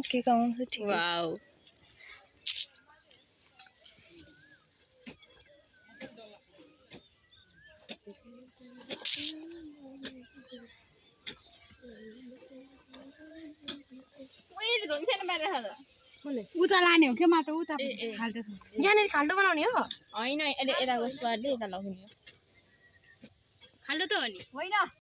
के गाउँछ ठिक वाओ उता लाने हो के माटो उता खाल्टो छ यहाँनिर खाल्टो बनाउने हो होइन यताको स्वादले यता लगाउने हो खाल्टो त हो नि होइन